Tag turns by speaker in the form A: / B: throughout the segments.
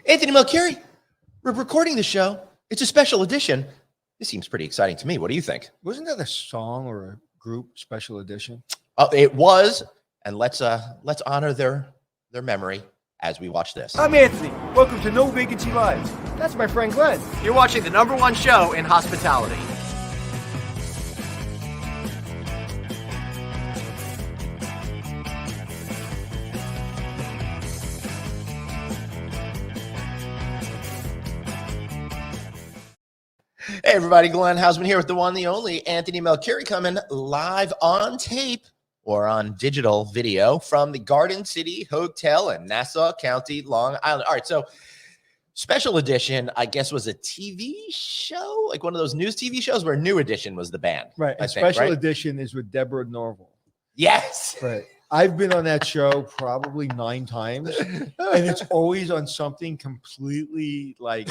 A: Anthony Melchiori, we're recording the show. It's a special edition. This seems pretty exciting to me. What do you think?
B: Wasn't that a song or a group special edition?
A: Oh, it was. And let's honor their memory as we watch this.
B: I'm Anthony. Welcome to No Vacancy Live. That's my friend Glenn.
A: You're watching the #1 show in hospitality. Hey everybody, Glenn Hausman here with the one, the only Anthony Melchiori, coming live on tape or on digital video from the Garden City Hotel in Nassau County, Long Island. All right, so special edition, I guess, was a TV show, like one of those news TV shows where New Edition was the band.
B: Right. And special edition is with Deborah Norville.
A: Yes.
B: Right. I've been on that show probably 9 times, and it's always on something completely like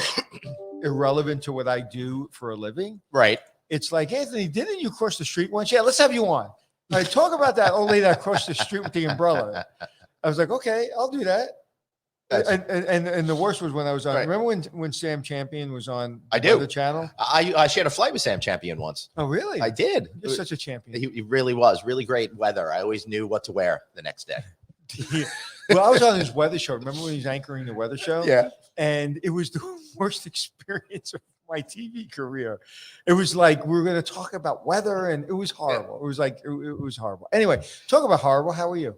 B: irrelevant to what I do for a living.
A: Right.
B: It's like, Anthony, didn't you cross the street once? Yeah, let's have you on. All right, talk about that old lady that crossed the street with the umbrella. I was like, okay, I'll do that. And the worst was when I was on. Right. Remember when Sam Champion was on the channel?
A: I shared a flight with Sam Champion once.
B: Oh, really?
A: I did.
B: You're such a champion.
A: He really was. Really great weather. I always knew what to wear the next day.
B: Well, I was on his weather show. Remember when he was anchoring the weather show?
A: Yeah.
B: And it was the worst experience of my TV career. It was like we were going to talk about weather, and it was horrible. It was like it was horrible. Anyway, talk about horrible. How are you?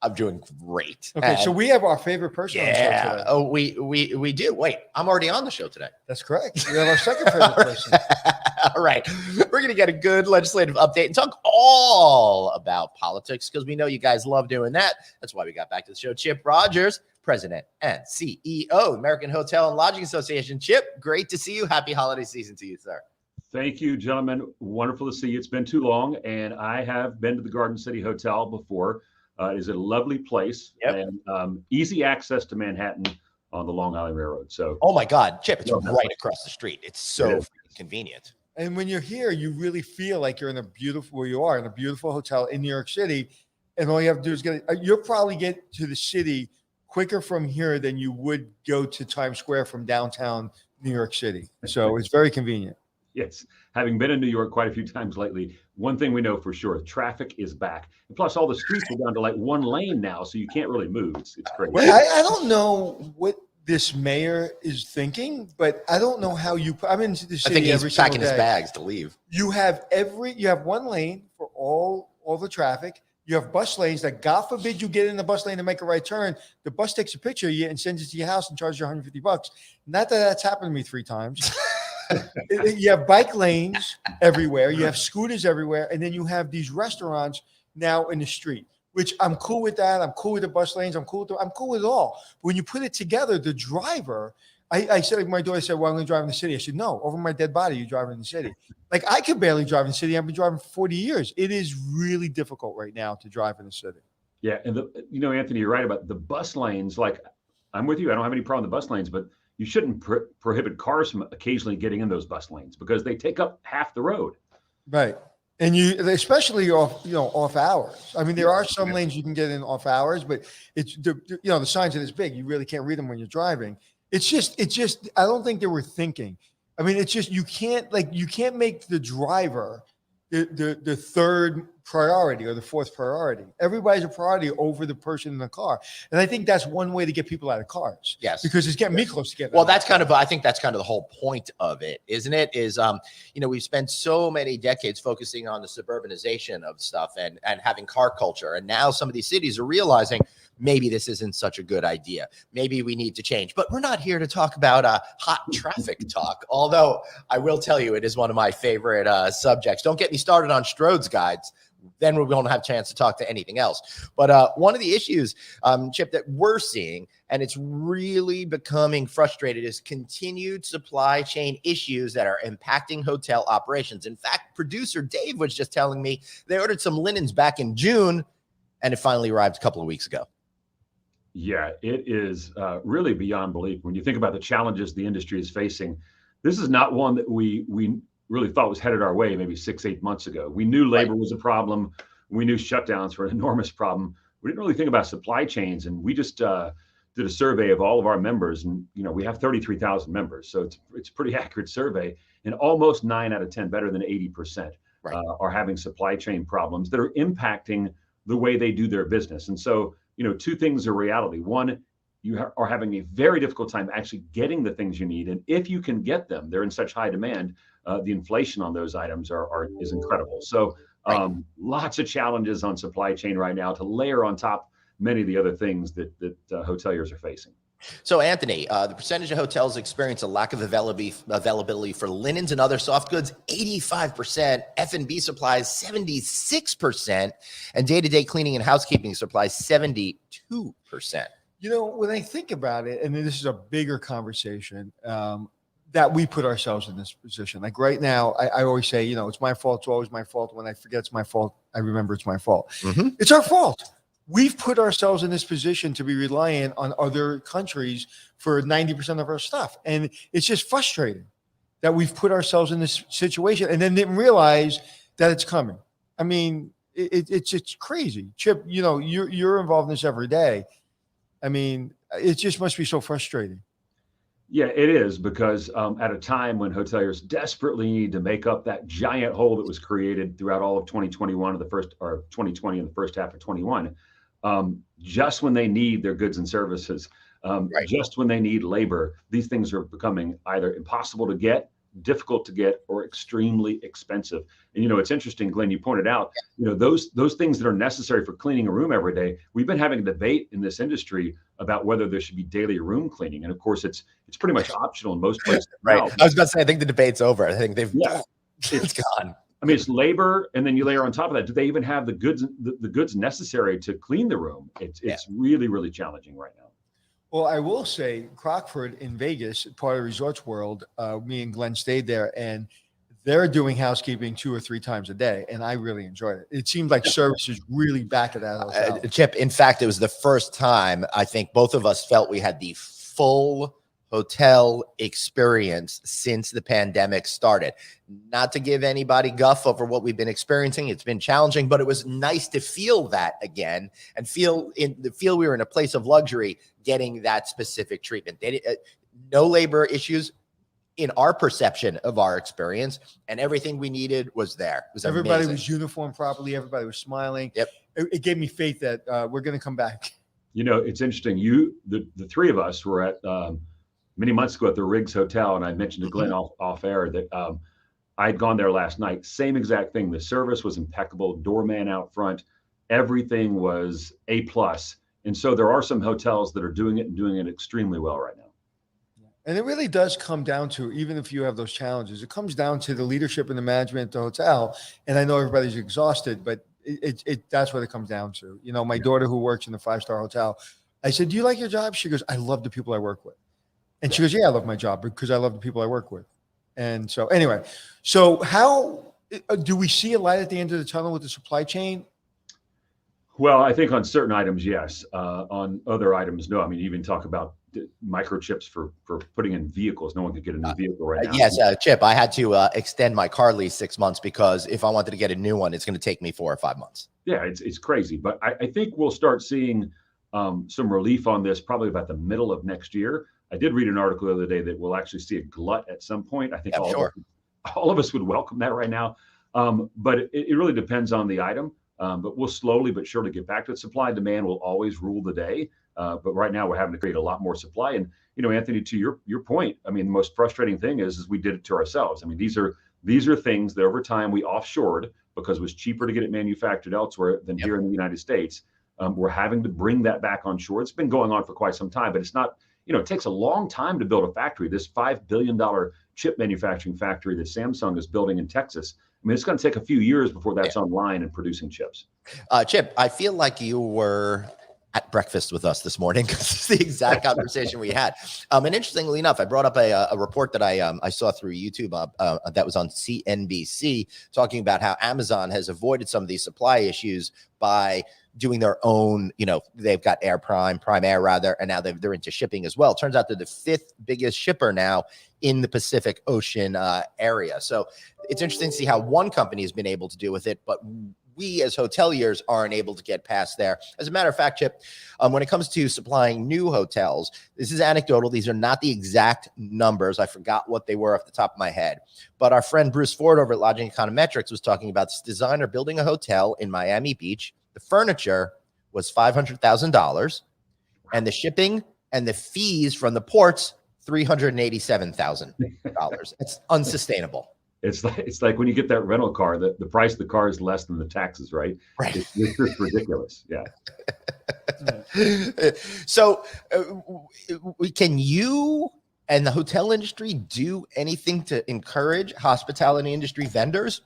A: I'm doing great.
B: Okay, so we have our favorite person on the show today.
A: Oh, we do. Wait, I'm already on the show today.
B: That's correct. We have our second favorite person.
A: All right. We're going to get a good legislative update and talk all about politics because we know you guys love doing that. That's why we got back to the show. Chip Rogers, President and CEO, American Hotel and Lodging Association. Chip, great to see you. Happy holiday season to you, sir.
C: Thank you, gentlemen. Wonderful to see you. It's been too long, and I have been to the Garden City Hotel before. It is a lovely place and easy access to Manhattan on the Long Island Railroad. So,
A: oh my God, Chip, it's right across the street. It's so convenient.
B: And when you're here, you really feel like you're in a beautiful hotel in New York City, and all you have to do is you'll probably get to the city quicker from here than you would go to Times Square from downtown New York City. So it's very convenient.
C: Yes. Having been in New York quite a few times lately, one thing we know for sure, traffic is back. And plus, all the streets are down to like 1 lane now, so you can't really move. It's crazy.
B: Well, I don't know what this mayor is thinking, but I don't know how I'm into the city.
A: I think he's packing his bags to leave.
B: You have 1 lane for all the traffic. You have bus lanes that, God forbid, you get in the bus lane to make a right turn. The bus takes a picture of you and sends it to your house and charges you $150. Not that that's happened to me 3 times. You have bike lanes everywhere. You have scooters everywhere. And then you have these restaurants now in the street, which I'm cool with that. I'm cool with the bus lanes. I'm cool with it all. But when you put it together, the driver, I said, like my daughter said, well, I'm going to drive in the city. I said, no, over my dead body, you drive in the city. Like I could barely drive in the city. I've been driving for 40 years. It is really difficult right now to drive in the city.
C: Yeah. And Anthony, you're right about the bus lanes. Like I'm with you. I don't have any problem with the bus lanes, but you shouldn't prohibit cars from occasionally getting in those bus lanes because they take up half the road.
B: Right. And especially off hours. I mean, there are some lanes you can get in off hours, but it's the signs are this big. You really can't read them when you're driving. It's just, I don't think they were thinking. I mean, it's just, you can't make the driver the third priority or the fourth priority. Everybody's a priority over the person in the car. And I think that's one way to get people out of cars.
A: Yes.
B: Because it's getting me close to getting
A: Well, I think that's kind of the whole point of it, isn't it? Is, we've spent so many decades focusing on the suburbanization of stuff and having car culture. And now some of these cities are realizing maybe this isn't such a good idea. Maybe we need to change. But we're not here to talk about hot traffic talk, although I will tell you it is one of my favorite subjects. Don't get me started on Strode's guides. Then we won't have a chance to talk to anything else. But one of the issues, Chip, that we're seeing, and it's really becoming frustrated, is continued supply chain issues that are impacting hotel operations. In fact, producer Dave was just telling me they ordered some linens back in June, and it finally arrived a couple of weeks ago.
C: Yeah, it is really beyond belief. When you think about the challenges the industry is facing, this is not one that we really thought was headed our way maybe 6-8 months ago. We knew labor was a problem. We knew shutdowns were an enormous problem. We didn't really think about supply chains. And we just did a survey of all of our members, and we have 33,000 members, so it's a pretty accurate survey. And almost 9 out of 10, better than 80%,
A: Right.
C: Are having supply chain problems that are impacting the way they do their business. And so, two things are reality. One, you are having a very difficult time actually getting the things you need, and if you can get them, they're in such high demand. The inflation on those items is incredible. So lots of challenges on supply chain right now, to layer on top many of the other things that hoteliers are facing.
A: So, Anthony, the percentage of hotels experience a lack of availability for linens and other soft goods, 85%, F&B supplies, 76%, and day-to-day cleaning and housekeeping supplies, 72%.
B: When I think about it, and this is a bigger conversation, that we put ourselves in this position. Like right now, I always say, it's my fault. It's always my fault. When I forget it's my fault, I remember it's my fault.
A: Mm-hmm.
B: It's our fault. We've put ourselves in this position to be reliant on other countries for 90% of our stuff. And it's just frustrating that we've put ourselves in this situation and then didn't realize that it's coming. I mean, it's crazy. Chip, you're involved in this every day. I mean, it just must be so frustrating.
C: Yeah, it is, because at a time when hoteliers desperately need to make up that giant hole that was created throughout all of 2021 or 2020 and the first half of 21, just when they need their goods and services, just when they need labor, these things are becoming either impossible to get, difficult to get, or extremely expensive. And it's interesting, Glenn, you pointed out, those things that are necessary for cleaning a room every day. We've been having a debate in this industry about whether there should be daily room cleaning, and of course, it's pretty much optional in most places.
A: Right.
C: Now.
A: I was about to say, I think the debate's over. I think it's gone.
C: I mean, it's labor, and then you layer on top of that, do they even have the goods necessary to clean the room? It's really, really challenging right now.
B: Well, I will say Crockford in Vegas, part of Resorts World, me and Glenn stayed there, and they're doing housekeeping 2 or 3 times a day, and I really enjoyed it. It seemed like service is really back at that hotel.
A: Chip, in fact, it was the first time I think both of us felt we had the full hotel experience since the pandemic started. Not to give anybody guff over what we've been experiencing. It's been challenging, but it was nice to feel that again and feel we were in a place of luxury getting that specific treatment. No labor issues in our perception of our experience, and everything we needed was there. It was
B: everybody
A: amazing.
B: was uniformed properly. Everybody was smiling.
A: Yep.
B: It gave me faith that we're going to come back.
C: It's interesting. The 3 of us were at many months ago at the Riggs Hotel, and I mentioned to Glenn off air that I'd gone there last night. Same exact thing. The service was impeccable. Doorman out front, everything was A+. And so there are some hotels that are doing it extremely well right now.
B: And it really does come down to, even if you have those challenges, it comes down to the leadership and the management at the hotel. And I know everybody's exhausted, but that's what it comes down to. My daughter who works in the 5-star hotel, I said, "Do you like your job?" She goes, "I love the people I work with." And she goes, "Yeah, I love my job because I love the people I work with." And so anyway, how do we see a light at the end of the tunnel with the supply chain?
C: Well, I think on certain items, yes. On other items, no. I mean, even talk about microchips for putting in vehicles. No one could get a new vehicle right now.
A: Yes, Chip, I had to extend my car lease 6 months because if I wanted to get a new one, it's going to take me 4 or 5 months.
C: Yeah, it's crazy. But I think we'll start seeing some relief on this probably about the middle of next year. I did read an article the other day that we'll actually see a glut at some point. I think all of us would welcome that right now. But it really depends on the item. But we'll slowly but surely get back to it. Supply and demand will always rule the day. But right now we're having to create a lot more supply. And, Anthony, to your point, I mean, the most frustrating thing is we did it to ourselves. I mean, these are things that over time we offshored because it was cheaper to get it manufactured elsewhere than here in the United States. We're having to bring that back on shore. It's been going on for quite some time, but it's not, it takes a long time to build a factory. This $5 billion chip manufacturing factory that Samsung is building in Texas, I mean, it's going to take a few years before that's online and producing chips.
A: Chip, I feel like you were at breakfast with us this morning because it's the exact conversation we had. And interestingly enough, I brought up a report that I saw through YouTube that was on CNBC talking about how Amazon has avoided some of these supply issues by doing their own, they've got Prime Air rather, and now they're into shipping as well. It turns out they're the 5th biggest shipper now in the Pacific Ocean area. So it's interesting to see how one company has been able to deal with it, but we as hoteliers aren't able to get past there. As a matter of fact, Chip, when it comes to supplying new hotels, this is anecdotal. These are not the exact numbers. I forgot what they were off the top of my head. But our friend Bruce Ford over at Lodging Econometrics was talking about this designer building a hotel in Miami Beach. The furniture was $500,000, and the shipping and the fees from the ports, $387,000. It's unsustainable.
C: It's like when you get that rental car, the price of the car is less than the taxes, right?
A: Right.
C: It's just ridiculous. Yeah.
A: So can you and the hotel industry do anything to encourage hospitality industry vendors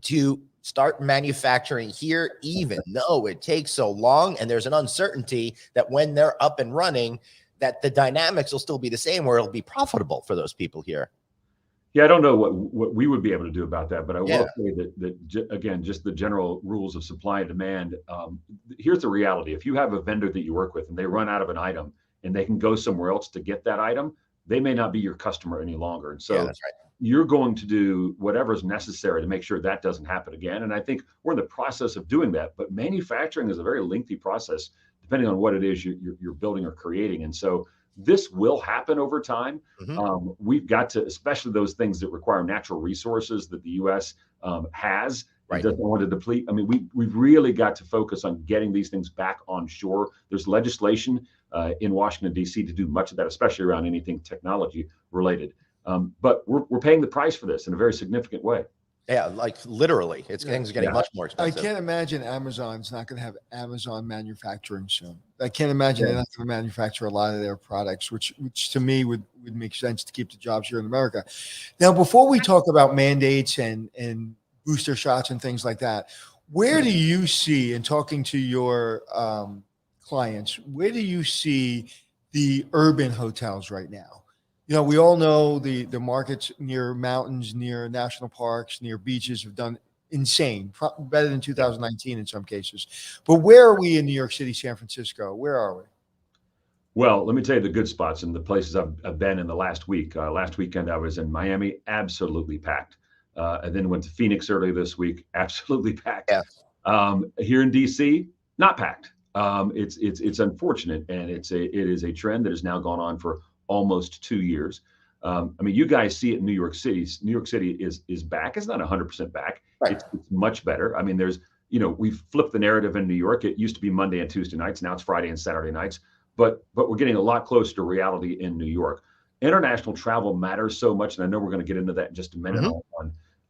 A: to start manufacturing here, even though it takes so long and there's an uncertainty that when they're up and running, that the dynamics will still be the same, where it'll be profitable for those people here?
C: Yeah, I don't know what we would be able to do about that, but I will say that again, just the general rules of supply and demand. Here's the reality: if you have a vendor that you work with and they run out of an item and they can go somewhere else to get that item, they may not be your customer any longer. And so
A: that's right.
C: You're going to do whatever is necessary to make sure that doesn't happen again. And I think we're in the process of doing that. But manufacturing is a very lengthy process, depending on what it is you're building or creating. And so this will happen over time.
A: Mm-hmm.
C: We've got to, especially those things that require natural resources that the U.S. Has,
A: Right.
C: Doesn't want to deplete. I mean, we've really got to focus on getting these things back on shore. There's legislation in Washington, D.C. to do much of that, especially around anything technology related. But we're paying the price for this in a very significant way.
A: Yeah, like literally, things are getting much more expensive.
B: I can't imagine Amazon's not going to have Amazon manufacturing soon. I can't imagine they're not going to manufacture a lot of their products, which to me would make sense to keep the jobs here in America. Now, before we talk about mandates and booster shots and things like that, where do you see, in talking to your clients, where do you see the urban hotels right now? You know, we all know the markets near mountains, near national parks, near beaches have done insane, better than 2019 in some cases. But where are we in New York City, San Francisco? Where are we?
C: Well, let me tell you the good spots and the places I've been in the last week. Last weekend, I was in Miami, absolutely packed. And then went to Phoenix early this week, absolutely packed.
A: Yeah.
C: Here in DC, not packed. It's unfortunate, and it is a trend that has now gone on for almost 2 years. I mean, you guys see it in New York City. New York City is back. It's not 100% back.
A: Right.
C: It's much better. I mean, we've flipped the narrative in New York. It used to be Monday and Tuesday nights. Now it's Friday and Saturday nights. But we're getting a lot closer to reality in New York. International travel matters so much, and I know we're going to get into that in just a minute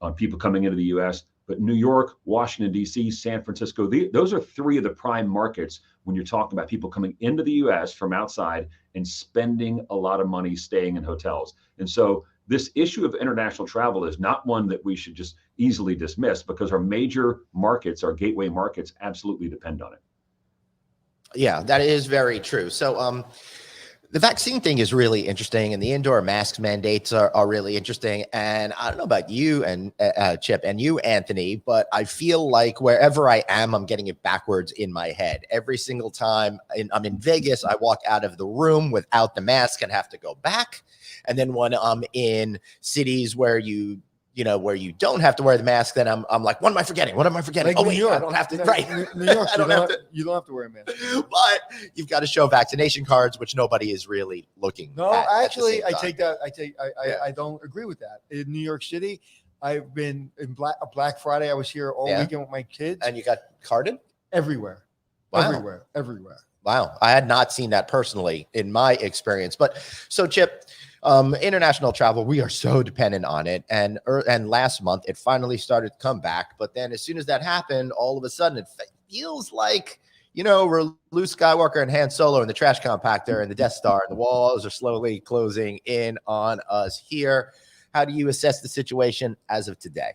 C: on people coming into the U.S. But New York, Washington, D.C., San Francisco, those are three of the prime markets when you're talking about people coming into the U.S. from outside and spending a lot of money staying in hotels. And so this issue of international travel is not one that we should just easily dismiss, because our major markets, our gateway markets, absolutely depend on it.
A: Yeah, that is very true. So the vaccine thing is really interesting, and the indoor mask mandates are really interesting. And I don't know about you and Chip and you, Anthony, but I feel like wherever I am, I'm getting it backwards in my head. Every single time I'm in Vegas, I walk out of the room without the mask and have to go back. And then when I'm in cities where you don't have to wear the mask, then I'm like, what am I forgetting? What am I forgetting?
B: Like
A: oh,
B: New
A: wait,
B: York.
A: I don't have to. Right.
B: New York,
A: I don't have to.
B: You don't have to wear a mask.
A: But you've got to show vaccination cards, which nobody is really looking
B: No,
A: at
B: actually,
A: at the same time.
B: I don't agree with that. In New York City, I've been in Black Friday. I was here all weekend with my kids.
A: And you got carded?
B: Everywhere.
A: Wow.
B: Everywhere.
A: Wow. I had not seen that personally in my experience. But so, Chip, international travel, we are so dependent on it. And last month, it finally started to come back. But then as soon as that happened, all of a sudden, it feels like, we're Luke Skywalker and Han Solo in the trash compactor and the Death Star, and the walls are slowly closing in on us here. How do you assess the situation as of today?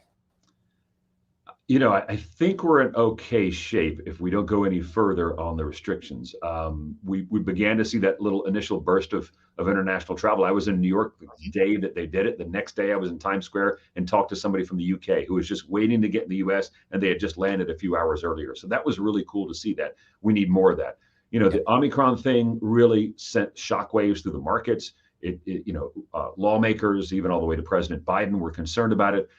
C: I think we're in okay shape if we don't go any further on the restrictions. We began to see that little initial burst of international travel. I was in New York the day that they did it. The next day I was in Times Square and talked to somebody from the UK who was just waiting to get in the US, and they had just landed a few hours earlier. So that was really cool to see that. We need more of that. The Omicron thing really sent shockwaves through the markets. Lawmakers, even all the way to President Biden, were concerned about it.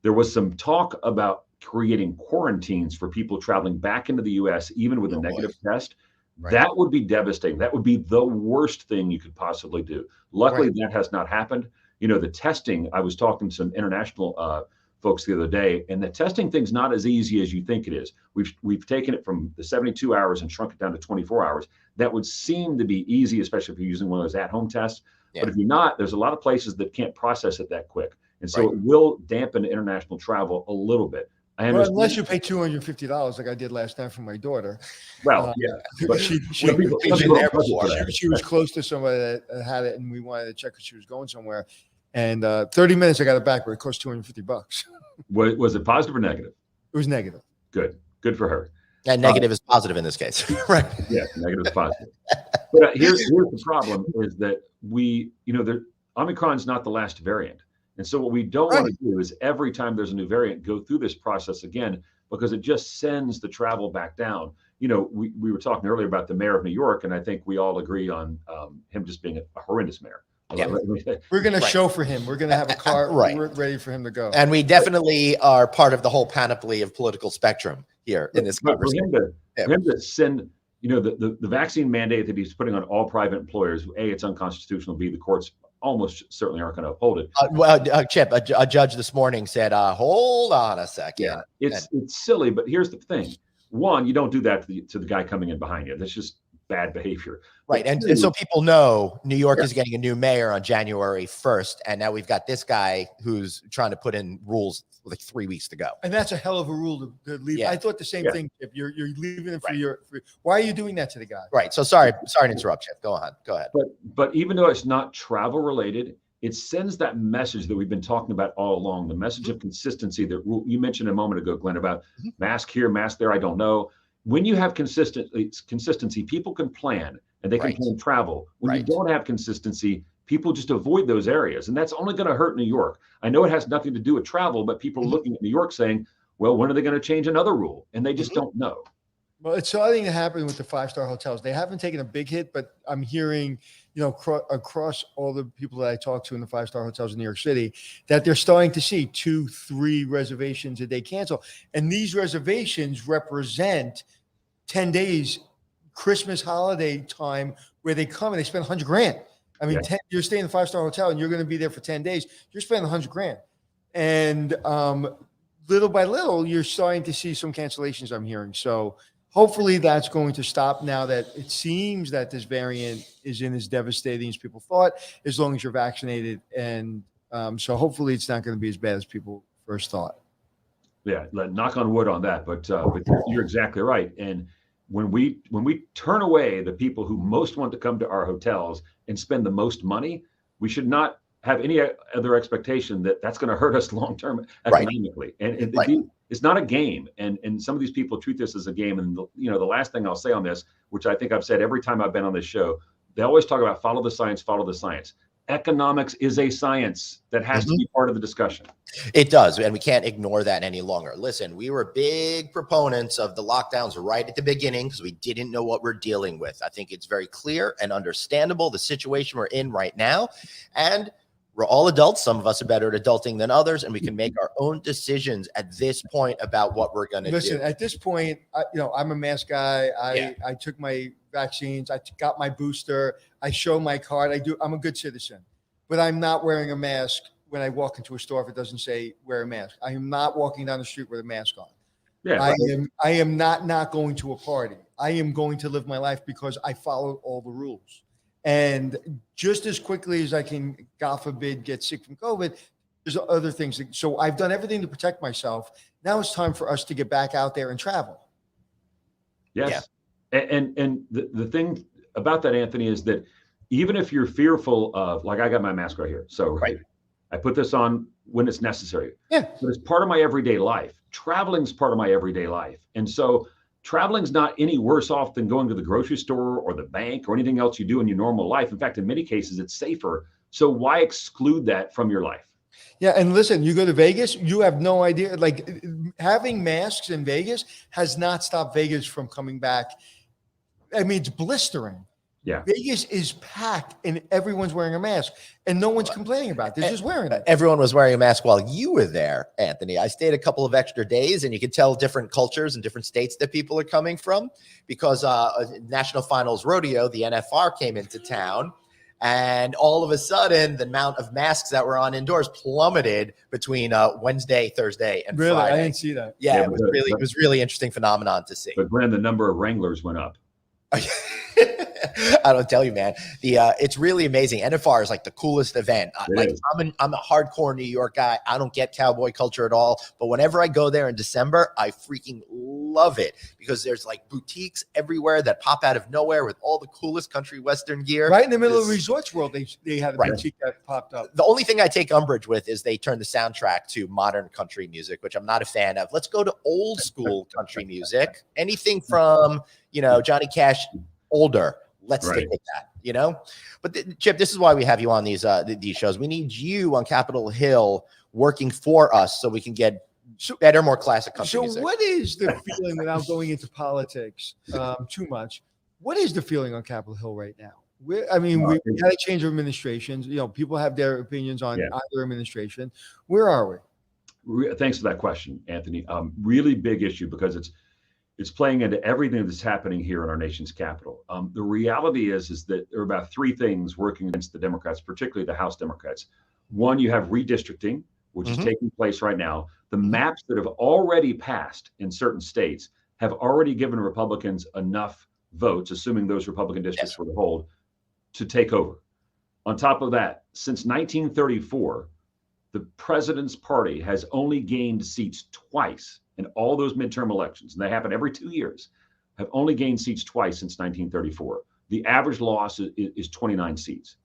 C: There was some talk about creating quarantines for people traveling back into the US, even with a negative test,
A: Right.
C: that would be devastating. That would be the worst thing you could possibly do. Luckily,
A: Right.
C: that has not happened. You know, the testing, I was talking to some international folks the other day, and the testing thing's not as easy as you think it is. We've taken it from the 72 hours and shrunk it down to 24 hours. That would seem to be easy, especially if you're using one of those at-home tests.
A: Yeah.
C: But if you're not, there's a lot of places that can't process it that quick. And so
A: Right.
C: it will dampen international travel a little bit. I
B: Well,
C: understand.
B: unless you pay $250 like I did last time for my daughter.
C: Well, yeah. But
B: She
C: some people
A: we've been
C: don't
A: there
C: budget
A: before.
C: for that.
B: she was close to somebody that had it, and we wanted to check if she was going somewhere. And 30 minutes, I got it back, but it cost $250.
C: Was it positive or negative?
B: It was negative.
C: Good for her.
A: And negative is positive in this case. Right.
C: Yeah, negative is positive. But here's the problem is that Omicron is not the last variant. And so what we don't want to do is every time there's a new variant, go through this process again, because it just sends the travel back down. You know, we were talking earlier about the mayor of New York, and I think we all agree on him just being a horrendous mayor.
A: Yeah.
B: We're going to show for him. We're going to have a car ready for him to go.
A: And we definitely are part of the whole panoply of political spectrum here in this
C: But
A: conversation.
C: for him to send, the vaccine mandate that he's putting on all private employers, A, it's unconstitutional, B, the courts almost certainly aren't going to uphold it.
A: Chip, a judge this morning said, hold on a second.
C: Yeah, it's silly, but here's the thing. One, you don't do that to the guy coming in behind you. That's just bad behavior.
A: Right. And so people know New York is getting a new mayor on January 1st. And now we've got this guy who's trying to put in rules with like 3 weeks to go.
B: And that's a hell of a rule to leave.
A: Yeah.
B: I thought the same thing, Chip. You're leaving it for why are you doing that to the guy?
A: Right. So sorry to interrupt, Chip. Go ahead.
C: But even though it's not travel related, it sends that message that we've been talking about all along, the message of consistency that you mentioned a moment ago, Glenn, about mask here, mask there, I don't know. When you have consistency, people can plan and they can plan travel. When you don't have consistency, people just avoid those areas. And that's only going to hurt New York. I know it has nothing to do with travel, but people are looking at New York saying, well, when are they going to change another rule? And they just don't know.
B: Well, it's starting to happen with the 5-star hotels. They haven't taken a big hit, but I'm hearing, across all the people that I talk to in the 5-star hotels in New York City, that they're starting to see 2-3 reservations a day cancel. And these reservations represent 10 days, Christmas holiday time, where they come and they spend $100,000. I mean, you're staying in a 5-star hotel and you're going to be there for 10 days. You're spending $100,000. And little by little, you're starting to see some cancellations, I'm hearing. So hopefully that's going to stop now that it seems that this variant isn't as devastating as people thought, as long as you're vaccinated. And so hopefully it's not going to be as bad as people first thought.
C: Yeah, knock on wood on that. But you're exactly right. And when we turn away the people who most want to come to our hotels and spend the most money, we should not have any other expectation that that's going to hurt us long term economically. And it's not a game. And some of these people treat this as a game. And the last thing I'll say on this, which I think I've said every time I've been on this show, they always talk about follow the science, follow the science. Economics is a science that has to be part of the discussion.
A: It does, and we can't ignore that any longer. Listen, we were big proponents of the lockdowns right at the beginning because we didn't know what we're dealing with. I think it's very clear and understandable the situation we're in right now, and we're all adults. Some of us are better at adulting than others, and we can make our own decisions at this point about what we're going to do.
B: Listen, at this point, I'm a mask guy. I took my vaccines. I got my booster. I show my card. I'm a good citizen, but I'm not wearing a mask when I walk into a store if it doesn't say wear a mask. I am not walking down the street with a mask on.
C: Yeah,
B: I am not going to a party. I am going to live my life because I followed all the rules. And just as quickly as I can, God forbid, get sick from COVID, there's other things. So I've done everything to protect myself. Now it's time for us to get back out there and travel.
C: Yes. Yeah. And the thing about that, Anthony, is that even if you're fearful of, like, I got my mask right here. So I put this on when it's necessary.
B: Yeah.
C: But it's part of my everyday life. Traveling's part of my everyday life. And so traveling's not any worse off than going to the grocery store or the bank or anything else you do in your normal life. In fact, in many cases, it's safer. So why exclude that from your life?
B: Yeah. And listen, you go to Vegas, you have no idea. Like, having masks in Vegas has not stopped Vegas from coming back. I mean, it's blistering.
C: Yeah.
B: Vegas is packed and everyone's wearing a mask and no one's complaining about it. They're just wearing it.
A: Everyone was wearing a mask while you were there, Anthony. I stayed a couple of extra days, and you could tell different cultures and different states that people are coming from, because National Finals Rodeo, the NFR, came into town, and all of a sudden the amount of masks that were on indoors plummeted between Wednesday, Thursday, and
B: Really?
A: Friday.
B: I didn't see that.
A: Yeah, it was really interesting phenomenon to see.
C: But Glenn, the number of Wranglers went up.
A: I don't tell you, man. It's really amazing. NFR is like the coolest event. I'm a hardcore New York guy. I don't get cowboy culture at all. But whenever I go there in December, I freaking love it, because there's like boutiques everywhere that pop out of nowhere with all the coolest country western gear.
B: Right in the middle of Resorts World, they had a boutique that popped up.
A: The only thing I take umbrage with is they turn the soundtrack to modern country music, which I'm not a fan of. Let's go to old school country music. Anything from, Johnny Cash older. Let's stick with that, But Chip, this is why we have you on these shows. We need you on Capitol Hill working for us so we can get better, more classic country music.
B: So what is the feeling, without going into politics too much, what is the feeling on Capitol Hill right now? We had a change of administrations. People have their opinions on either administration. Where are we?
C: Thanks for that question, Anthony. Really big issue, because it's playing into everything that's happening here in our nation's capital. The reality is that there are about three things working against the Democrats, particularly the House Democrats. One, you have redistricting, which is taking place right now. The maps that have already passed in certain states have already given Republicans enough votes, assuming those Republican districts were to hold, to take over. On top of that, since 1934, the president's party has only gained seats twice in all those midterm elections, and they happen every 2 years, have only gained seats twice since 1934. The average loss is 29 seats.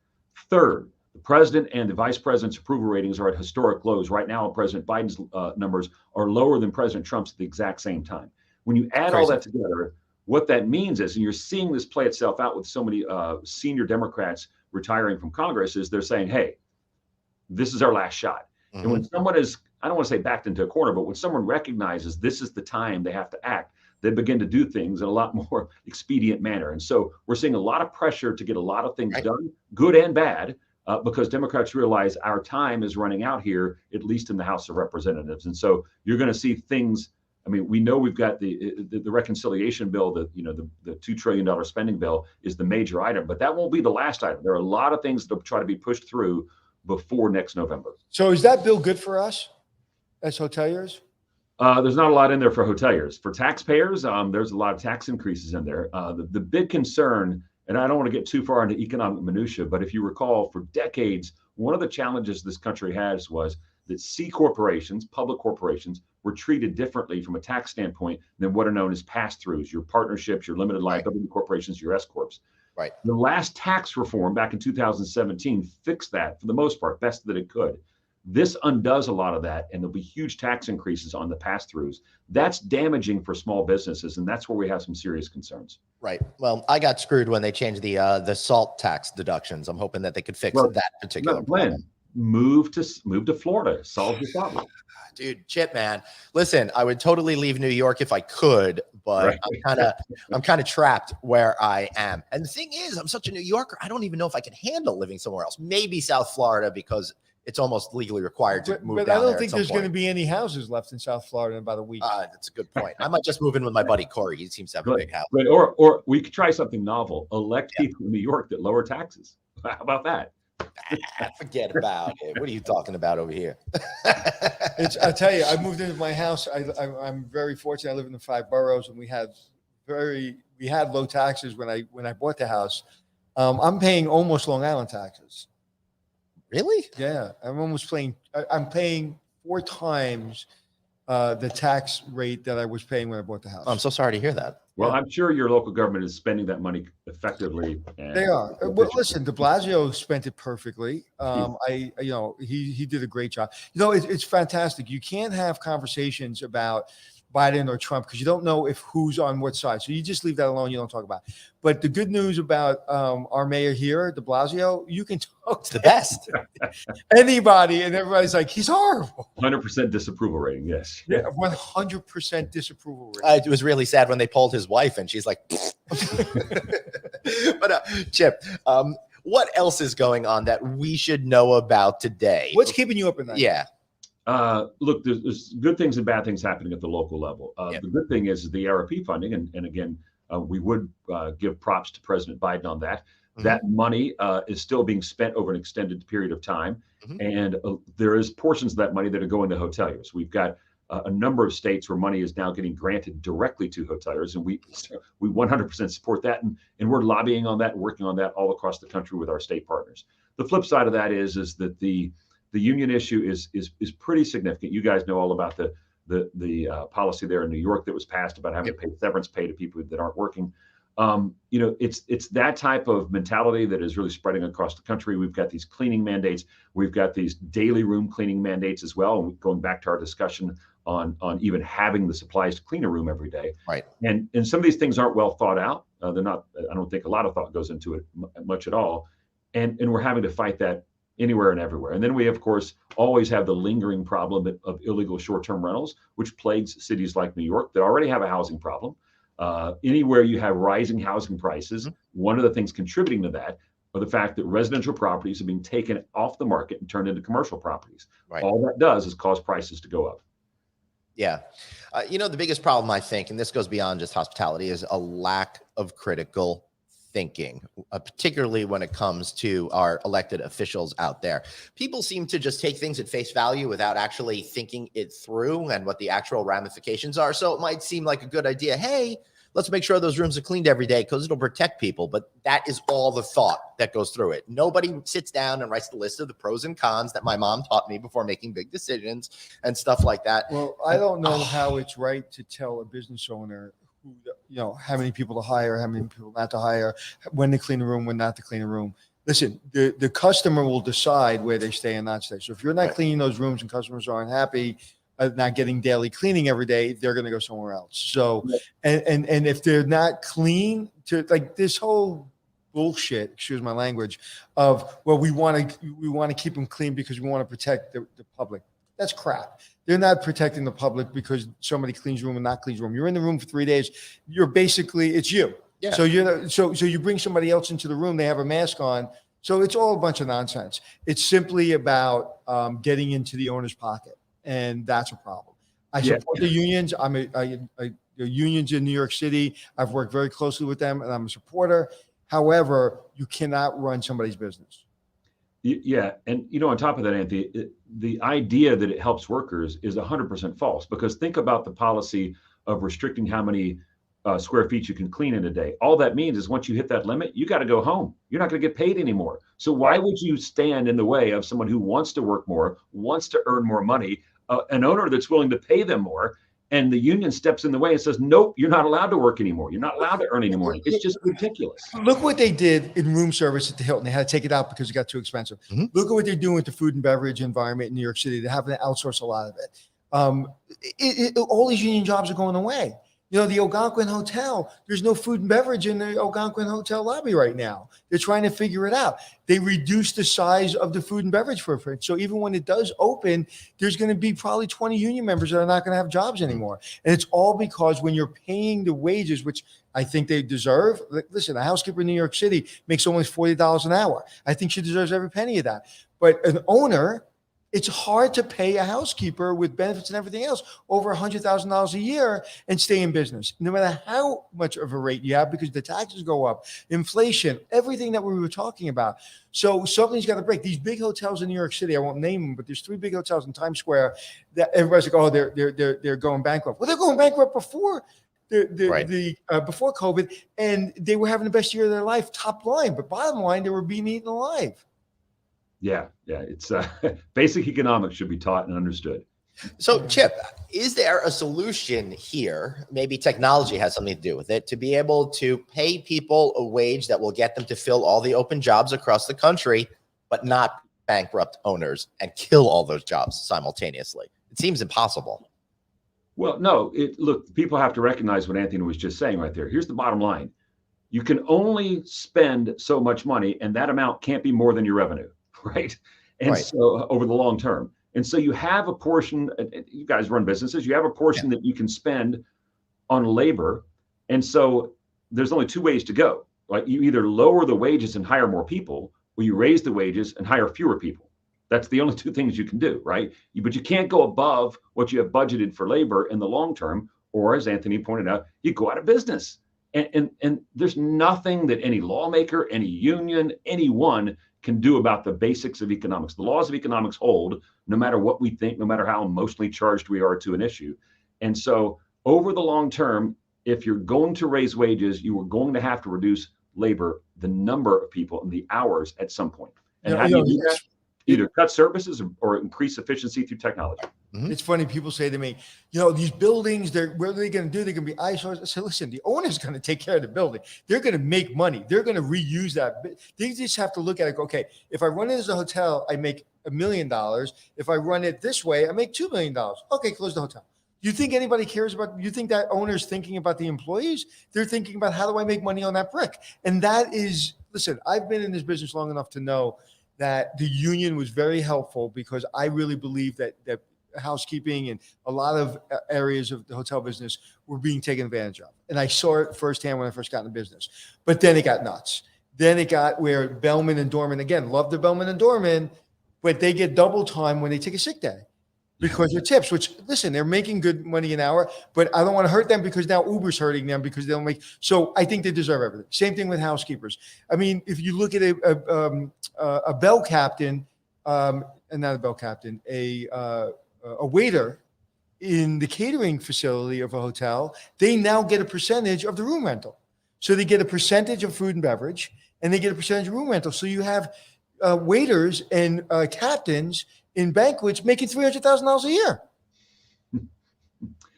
C: Third, the president and the vice president's approval ratings are at historic lows. Right now, President Biden's numbers are lower than President Trump's at the exact same time. When you add all that together, what that means is, and you're seeing this play itself out with so many senior Democrats retiring from Congress, is they're saying, hey, this is our last shot. And when someone is, I don't want to say backed into a corner, but when someone recognizes this is the time they have to act, they begin to do things in a lot more expedient manner. And so we're seeing a lot of pressure to get a lot of things done, good and bad, because Democrats realize our time is running out here, at least in the House of Representatives. And so you're going to see things. I mean, we know we've got the reconciliation bill, the $2 trillion spending bill is the major item, but that won't be the last item. There are a lot of things that will try to be pushed through before next November. So
B: is that bill good for us as hoteliers?
C: There's not a lot in there for hoteliers. For taxpayers, there's a lot of tax increases in there. The big concern, and I don't want to get too far into economic minutia, but if you recall, for decades, one of the challenges this country has was that C corporations, public corporations, were treated differently from a tax standpoint than what are known as pass-throughs, your partnerships, your limited liability corporations, your S corps.
A: Right.
C: The last tax reform back in 2017 fixed that for the most part, best that it could. This undoes a lot of that, and there'll be huge tax increases on the pass-throughs. That's damaging for small businesses, and that's where we have some serious concerns.
A: Right. Well, I got screwed when they changed the salt tax deductions. I'm hoping that they could fix that particular problem.
C: Move to Florida, solve the problem.
A: Dude, Chip, man, listen, I would totally leave New York if I could, but I'm kind of trapped where I am. And the thing is, I'm such a New Yorker, I don't even know if I can handle living somewhere else. Maybe South Florida, because it's almost legally required to move down there.
B: But I don't think there's going to be any houses left in South Florida in about a week.
A: That's a good point. I might just move in with my buddy Corey. He seems to have a big house.
C: Or we could try something novel. Elect people in New York that lower taxes. How about that?
A: Forget about it. What are you talking about over here?
B: I tell you, I moved into my house. I'm very fortunate. I live in the 5 boroughs, and we had low taxes when I bought the house. I'm paying almost Long Island taxes.
A: Really?
B: Yeah, I'm paying 4 times the tax rate that I was paying when I bought the house.
A: I'm so sorry to hear that.
C: Well, I'm sure your local government is spending that money effectively.
B: They are. Well, listen, De Blasio spent it perfectly. He did a great job. It's fantastic. You can't have conversations about Biden or Trump, because you don't know if who's on what side. So you just leave that alone. You don't talk about it. But the good news about our mayor here, de Blasio, you can talk
A: It's the best.
B: anybody, and everybody's like, he's horrible.
C: 100% disapproval rating. Yes.
B: Yeah, 100% disapproval rate.
A: It was really sad when they polled his wife, and she's like, but Chip, what else is going on that we should know about today?
B: What's keeping you up at night?
A: Yeah.
C: Look, there's good things and bad things happening at the local level.
A: Yep.
C: The good thing is the ARP funding, and again, we would give props to President Biden on that.
A: Mhm.
C: That money is still being spent over an extended period of time,
A: Mhm.
C: and there is portions of that money that are going to hoteliers. We've got a number of states where money is now getting granted directly to hoteliers, and we 100% support that, and we're lobbying on that and working on that all across the country with our state partners. The flip side of that is that the union issue is pretty significant. You guys know all about the policy there in New York that was passed about having to pay severance pay to people that aren't working. It's that type of mentality that is really spreading across the country. We've got these cleaning mandates. We've got these daily room cleaning mandates as well. And going back to our discussion on even having the supplies to clean a room every day.
A: Right.
C: And some of these things aren't well thought out. They're not. I don't think a lot of thought goes into it much at all. And we're having to fight that anywhere and everywhere. And then we, of course, always have the lingering problem of illegal short-term rentals, which plagues cities like New York that already have a housing problem. Anywhere you have rising housing prices, one of the things contributing to that are the fact that residential properties are being taken off the market and turned into commercial properties.
A: Right.
C: All that does is cause prices to go up.
A: Yeah. The biggest problem, I think, and this goes beyond just hospitality, is a lack of critical thinking, particularly when it comes to our elected officials out there. People seem to just take things at face value without actually thinking it through and what the actual ramifications are. So it might seem like a good idea. Hey, let's make sure those rooms are cleaned every day because it'll protect people. But that is all the thought that goes through it. Nobody sits down and writes the list of the pros and cons that my mom taught me before making big decisions and stuff like that.
B: Well, I don't know how it's right to tell a business owner how many people to hire, how many people not to hire, when to clean a room, when not to clean a room. Listen, the customer will decide where they stay and not stay. So if you're not cleaning those rooms and customers aren't happy, not getting daily cleaning every day, they're going to go somewhere else. So, and if they're not clean, to like this whole bullshit, excuse my language, of, well, we want to keep them clean because we want to protect the public. That's crap. They're not protecting the public because somebody cleans room and not cleans room. You're in the room for 3 days. You're basically, it's you.
A: Yeah.
B: So you bring somebody else into the room. They have a mask on. So it's all a bunch of nonsense. It's simply about getting into the owner's pocket, and that's a problem. I support the unions. The unions in New York City. I've worked very closely with them, and I'm a supporter. However, you cannot run somebody's business.
C: Yeah. And, on top of that, Anthony, the idea that it helps workers is 100% false, because think about the policy of restricting how many square feet you can clean in a day. All that means is once you hit that limit, you got to go home. You're not going to get paid anymore. So why would you stand in the way of someone who wants to work more, wants to earn more money, an owner that's willing to pay them more? And the union steps in the way and says, nope, you're not allowed to work anymore. You're not allowed to earn any money. It's just ridiculous.
B: Look what they did in room service at the Hilton. They had to take it out because it got too expensive.
A: Mm-hmm.
B: Look at what they're doing with the food and beverage environment in New York City. They're having to outsource a lot of it. All these union jobs are going away. The Algonquin Hotel, there's no food and beverage in the Algonquin Hotel lobby right now. They're trying to figure it out. They reduced the size of the food and beverage footprint. So even when it does open, there's going to be probably 20 union members that are not going to have jobs anymore. And it's all because when you're paying the wages, which I think they deserve. Listen, a housekeeper in New York City makes almost $40 an hour. I think she deserves every penny of that. But an owner, it's hard to pay a housekeeper with benefits and everything else over $100,000 a year and stay in business, no matter how much of a rate you have, because the taxes go up, inflation, everything that we were talking about. So something's got to break. These big hotels in New York City, I won't name them, but there's 3 big hotels in Times Square that everybody's like, oh, they're going bankrupt. Well, they're going bankrupt before before COVID, and they were having the best year of their life, top line. But bottom line, they were being eaten alive.
C: Yeah. It's basic economics should be taught and understood.
A: So, Chip, is there a solution here? Maybe technology has something to do with it, to be able to pay people a wage that will get them to fill all the open jobs across the country, but not bankrupt owners and kill all those jobs simultaneously? It seems impossible.
C: Well, no, look, people have to recognize what Anthony was just saying right there. Here's the bottom line. You can only spend so much money, and that amount can't be more than your revenue, right? And
A: Right.
C: so over the long term. And so you have a portion, you guys run businesses, you have a portion that you can spend on labor. And so there's only two ways to go. Like you either lower the wages and hire more people, or you raise the wages and hire fewer people. That's the only two things you can do, right? But you can't go above what you have budgeted for labor in the long term, or as Anthony pointed out, you go out of business. And there's nothing that any lawmaker, any union, anyone can do about the basics of economics. The laws of economics hold no matter what we think, no matter how emotionally charged we are to an issue. And so over the long term, if you're going to raise wages, you are going to have to reduce labor, the number of people and the hours at some point. And how do you do that? Either cut services or increase efficiency through technology.
B: It's funny. People say to me, these buildings, what are they going to do? They're going to be eyesores. I say, listen, the owner's going to take care of the building. They're going to make money. They're going to reuse that. They just have to look at it. Okay, if I run it as a hotel, I make $1 million. If I run it this way, I make $2 million. Okay, close the hotel. Do you think anybody cares about, you think that owner's thinking about the employees? They're thinking about, how do I make money on that brick? And that is, listen, I've been in this business long enough to know that the union was very helpful, because I really believe that housekeeping and a lot of areas of the hotel business were being taken advantage of. And I saw it firsthand when I first got in the business. But then it got nuts. Then it got where Bellman and Dorman, again, love the Bellman and Dorman, but they get double time when they take a sick day because they're tips, which, listen, they're making good money an hour, but I don't want to hurt them because now Uber's hurting them because they don't make. So I think they deserve everything. Same thing with housekeepers. I mean, if you look at a bell captain, and not a bell captain, a waiter in the catering facility of a hotel, they now get a percentage of the room rental. So they get a percentage of food and beverage, and they get a percentage of room rental. So you have waiters and captains in banquets making $300,000 a year.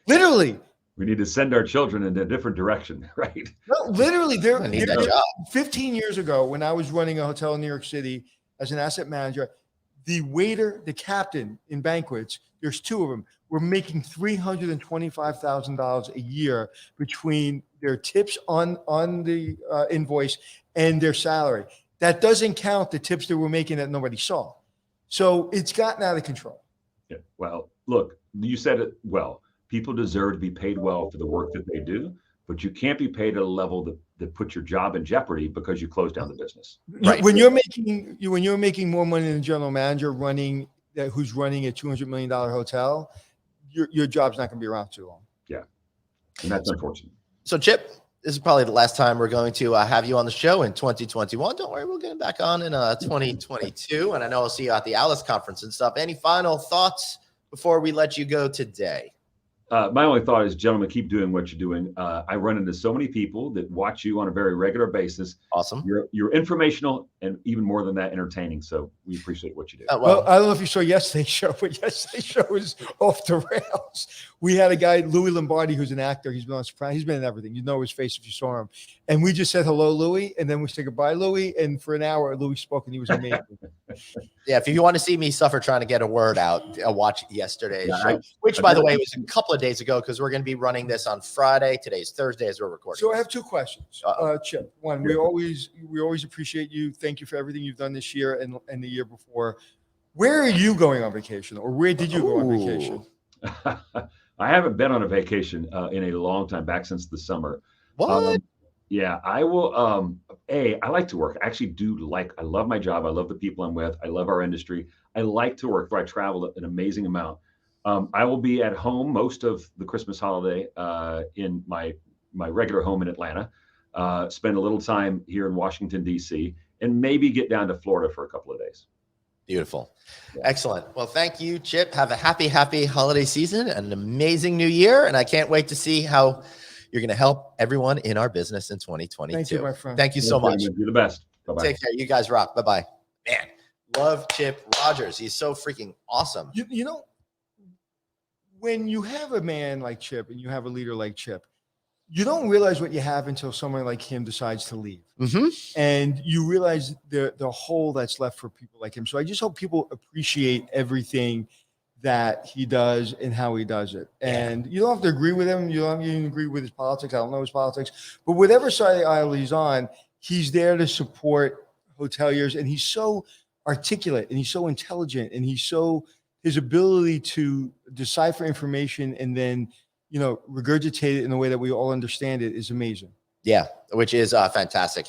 B: Literally.
C: We need to send our children in a different direction, right?
B: No, literally. They're
A: job.
B: 15 years ago, when I was running a hotel in New York City as an asset manager, the waiter, the captain in banquets, there's two of them, were making $325,000 a year between their tips on the invoice and their salary. That doesn't count the tips they were making that nobody saw. So it's gotten out of control.
C: Yeah. Well, look, you said it well. People deserve to be paid well for the work that they do, but you can't be paid at a level that puts your job in jeopardy because you close down the business.
B: Right. When you're making more money than a general manager who's running a $200 million hotel, your job's not going to be around too long.
C: Yeah, and that's unfortunate.
A: So, Chip, this is probably the last time we're going to have you on the show in 2021. Don't worry, we'll get back on in 2022, and I know I'll see you at the ALICE conference and stuff. Any final thoughts before we let you go today?
C: My only thought is, gentlemen, keep doing what you're doing. I run into so many people that watch you on a very regular basis.
A: Awesome.
C: You're informational and even more than that, entertaining. So we appreciate what you do.
B: Well, I don't know if you saw yesterday's show, but yesterday's show was off the rails. We had a guy, Louis Lombardi, who's an actor. He's been on Sopranos. He's been in everything. You know his face if you saw him. And we just said hello, Louis, and then we said goodbye, Louis. And for an hour, Louis spoke, and he was amazing.
A: Yeah, if you want to see me suffer trying to get a word out, watch yesterday's show, which, by the way, was a couple of days ago, because we're going to be running this on Friday. Today's Thursday as we're recording.
B: So I have two questions, Chip. One, we always appreciate you. Thank you for everything you've done this year and the year before. Where are you going on vacation, or where did you go on vacation?
C: I haven't been on a vacation in a long time, back since the summer.
A: What?
C: Yeah, I will. I like to work. I actually I love my job. I love the people I'm with. I love our industry. I like to work, but I travel an amazing amount. I will be at home most of the Christmas holiday in my regular home in Atlanta, spend a little time here in Washington, D.C., and maybe get down to Florida for a couple of days.
A: Beautiful. Yeah. Excellent. Well, thank you, Chip. Have a happy holiday season and an amazing new year. And I can't wait to see how you're going to help everyone in our business in 2022.
B: Thank you, my friend.
A: Thank you so much.
C: You're the best. Bye-bye.
A: Take care. You guys rock. Bye-bye. Man, love Chip Rogers. He's so freaking awesome.
B: You know, when you have a man like Chip and you have a leader like Chip, you don't realize what you have until someone like him decides to leave.
A: Mm-hmm.
B: And you realize the hole that's left for people like him. So I just hope people appreciate everything that he does and how he does it. And you don't have to agree with him. You don't even agree with his politics. I don't know his politics, but whatever side of the aisle he's on, he's there to support hoteliers. And he's so articulate and he's so intelligent and his ability to decipher information and then, regurgitate it in a way that we all understand it is amazing.
A: Yeah, which is fantastic.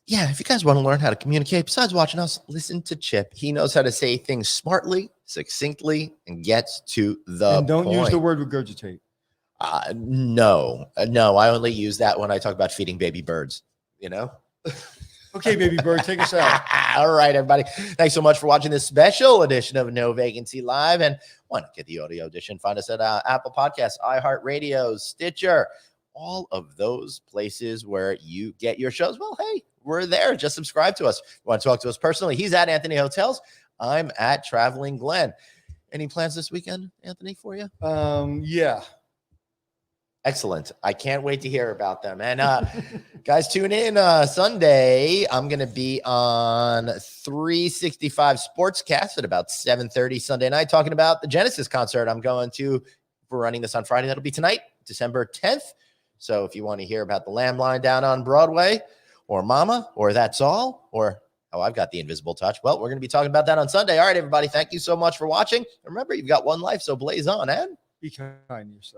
A: Yeah, if you guys want to learn how to communicate, besides watching us, listen to Chip. He knows how to say things smartly, succinctly, and gets to the
B: And don't
A: point.
B: use the word regurgitate.
A: No, I only use that when I talk about feeding baby birds,
B: Okay, baby bird, take us out.
A: All right, everybody. Thanks so much for watching this special edition of No Vacancy Live. And why not get the audio edition? Find us at Apple Podcasts, iHeartRadio, Stitcher, all of those places where you get your shows. Well, hey, we're there. Just subscribe to us. You want to talk to us personally? He's at Anthony Hotels. I'm at Traveling Glenn. Any plans this weekend, Anthony, for you?
B: Yeah.
A: Excellent. I can't wait to hear about them. And guys, tune in Sunday. I'm going to be on 365 Sportscast at about 7:30 Sunday night talking about the Genesis concert I'm going to. We're running this on Friday. That'll be tonight, December 10th. So if you want to hear about the Lamb Line down on Broadway or Mama or That's All or I've got the invisible touch. Well, we're going to be talking about that on Sunday. All right, everybody. Thank you so much for watching. Remember, you've got one life, so blaze on and
B: Be kind to yourself.